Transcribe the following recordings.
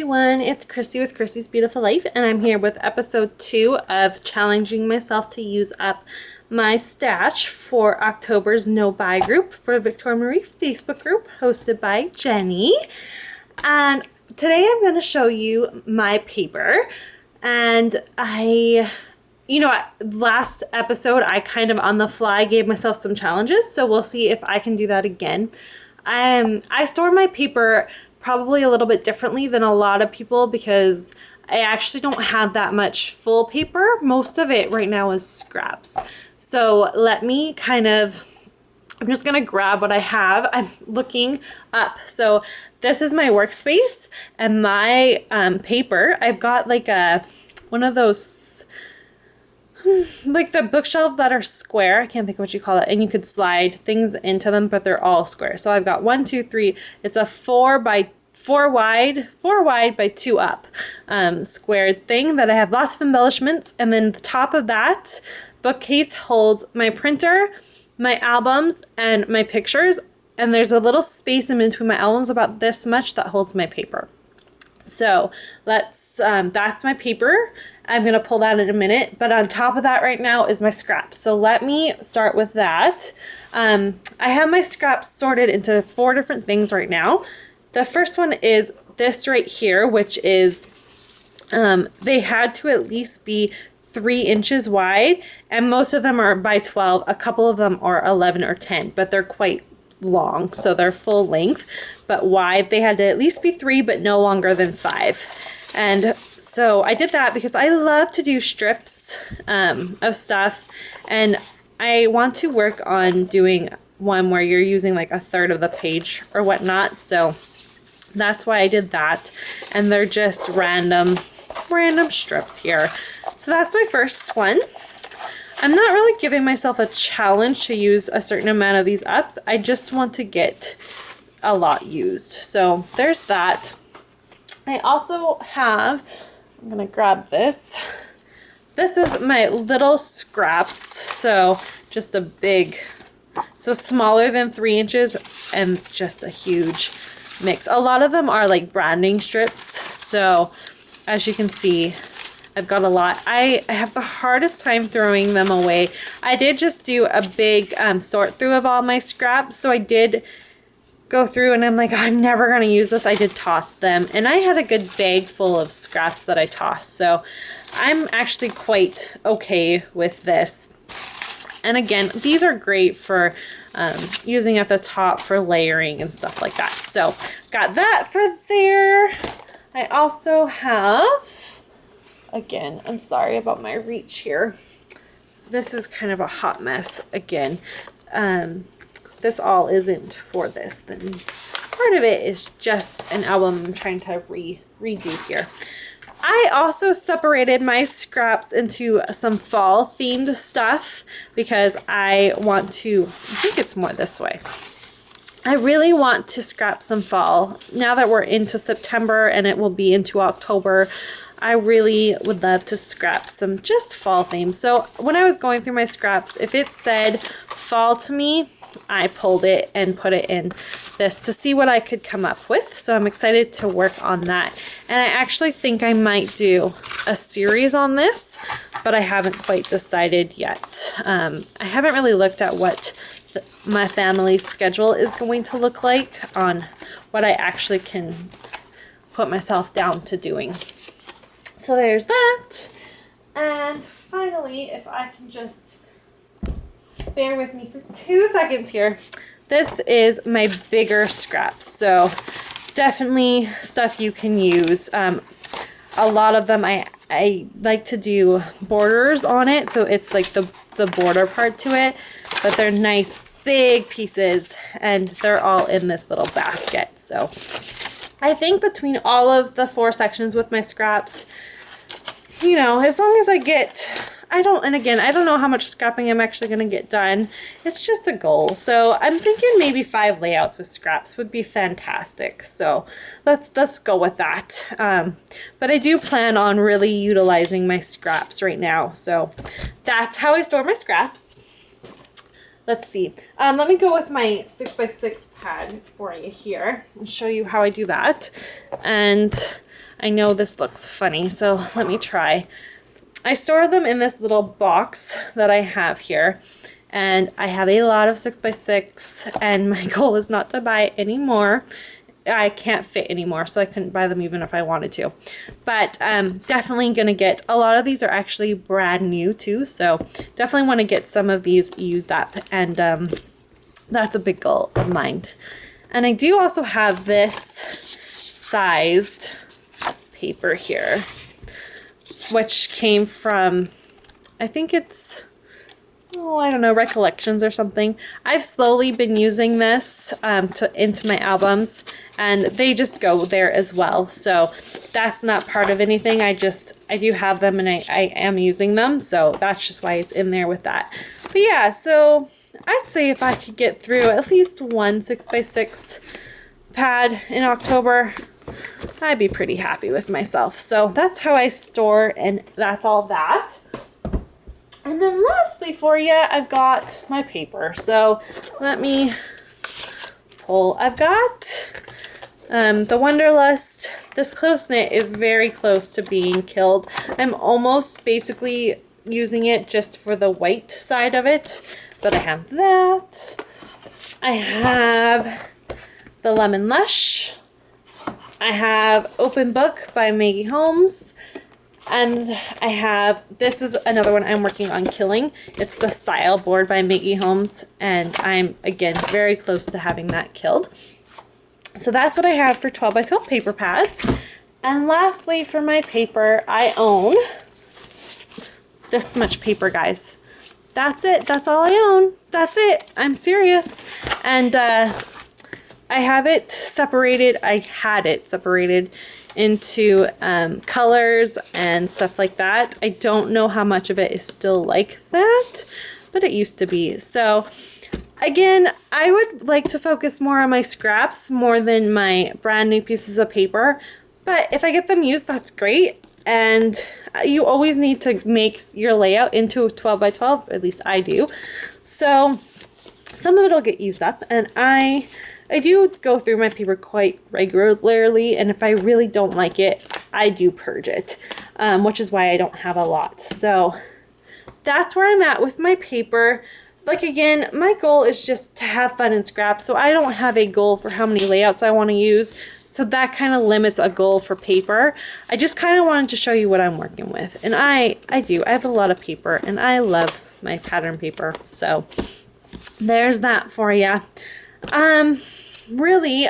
everyone, it's Christy with Christy's Beautiful Life, and I'm here with episode 2 of challenging myself to use up my stash for October's No Buy group for Victoria Marie Facebook group hosted by Jenny. And today I'm going to show you my paper, and last episode I kind of on the fly gave myself some challenges, so we'll see if I can do that again. I store my paper probably a little bit differently than a lot of people because I actually don't have that much full paper. Most of it right now is scraps. So I'm just gonna grab what I have. I'm looking up. So this is my workspace and my paper. I've got like one of those like the bookshelves that are square. I can't think of what you call it. And you could slide things into them, but they're all square. So I've got 1, 2, 3. It's a 4 wide by 2 up squared thing that I have lots of embellishments. And then the top of that bookcase holds my printer, my albums, and my pictures. And there's a little space in between my albums about this much that holds my paper. So that's my paper. I'm going to pull that in a minute, but on top of that right now is my scraps. So let me start with that. I have my scraps sorted into 4 different things right now. The first one is this right here, which is, they had to at least be 3 inches wide, and most of them are by 12. A couple of them are 11 or 10, but they're quite long, so they're full length, but wide. They had to at least be 3, but no longer than 5. And so I did that because I love to do strips of stuff, and I want to work on doing one where you're using like 1/3 of the page or whatnot. So that's why I did that, and they're just random strips here. So that's my first one. I'm not really giving myself a challenge to use a certain amount of these up. I just want to get a lot used. So there's that. I also have, I'm going to grab this. This is my little scraps. So just a big, so smaller than 3 inches and just a huge mix. A lot of them are like branding strips. So as you can see, I've got a lot. I have the hardest time throwing them away. I did just do a big sort through of all my scraps. So I did go through and I'm like, I'm never going to use this. I did toss them. And I had a good bag full of scraps that I tossed. So I'm actually quite okay with this. And again, these are great for using at the top for layering and stuff like that. So got that for there. I also have, again, I'm sorry about my reach here. This is kind of a hot mess again. This all isn't for this. Then part of it is just an album I'm trying to redo here. I also separated my scraps into some fall themed stuff because I think it's more this way. I really want to scrap some fall. Now that we're into September and it will be into October, I really would love to scrap some just fall themes. So when I was going through my scraps, if it said fall to me, I pulled it and put it in this to see what I could come up with. So I'm excited to work on that. And I actually think I might do a series on this, but I haven't quite decided yet. I haven't really looked at what my family's schedule is going to look like on what I actually can put myself down to doing. So there's that. And finally, if I can just bear with me for 2 seconds here. This is my bigger scraps. So definitely stuff you can use. A lot of them I like to do borders on it. So it's like the border part to it. But they're nice big pieces and they're all in this little basket. So I think between all of the 4 sections with my scraps, you know, as long as I don't know how much scrapping I'm actually going to get done. It's just a goal. So I'm thinking maybe 5 layouts with scraps would be fantastic. So let's go with that. But I do plan on really utilizing my scraps right now. So that's how I store my scraps. Let's see. Let me go with my 6x6 pad for you here and show you how I do that. And I know this looks funny, so let me try. I store them in this little box that I have here, and I have a lot of 6x6, and my goal is not to buy any more. I can't fit anymore, so I couldn't buy them even if I wanted to. But definitely gonna get, a lot of these are actually brand new too, so definitely want to get some of these used up, and that's a big goal of mine. And I do also have this sized paper here, which came from, I think it's, oh, I don't know, Recollections or something. I've slowly been using this into my albums, and they just go there as well. So that's not part of anything. I do have them, and I am using them. So that's just why it's in there with that. But yeah, so I'd say if I could get through at least one 6x6 pad in October, I'd be pretty happy with myself. So that's how I store, and that's all that. And then lastly for you, I've got my paper. So let me pull. I've got the Wonderlust. This close knit is very close to being killed. I'm almost basically using it just for the white side of it. But I have that. I have the Lemon Lush. I have Open Book by Maggie Holmes. And I have, this is another one I'm working on killing. It's the Style Board by Maggie Holmes. And I'm, again, very close to having that killed. So that's what I have for 12x12 paper pads. And lastly, for my paper, I own this much paper, guys. That's it. That's all I own. That's it. I'm serious. And I have it separated. I had it separated into colors and stuff like that. I don't know how much of it is still like that, but it used to be. So again, I would like to focus more on my scraps more than my brand new pieces of paper. But if I get them used, that's great. And you always need to make your layout into a 12x12, at least I do. So some of it will get used up, and I do go through my paper quite regularly, and if I really don't like it, I do purge it, which is why I don't have a lot. So that's where I'm at with my paper. Like, again, my goal is just to have fun and scrap, so I don't have a goal for how many layouts I want to use. So that kind of limits a goal for paper. I just kind of wanted to show you what I'm working with. And I have a lot of paper, and I love my pattern paper. So there's that for you. Really,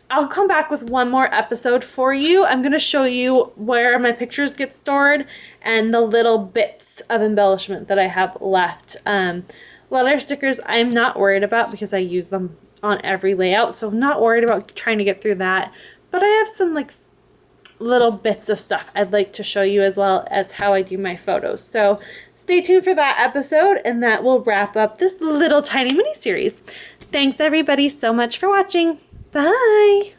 I'll come back with one more episode for you. I'm going to show you where my pictures get stored and the little bits of embellishment that I have left. Letter stickers I'm not worried about because I use them on every layout, so I'm not worried about trying to get through that. But I have some like little bits of stuff I'd like to show you, as well as how I do my photos. So stay tuned for that episode, and that will wrap up this little tiny mini series. Thanks everybody so much for watching. Bye!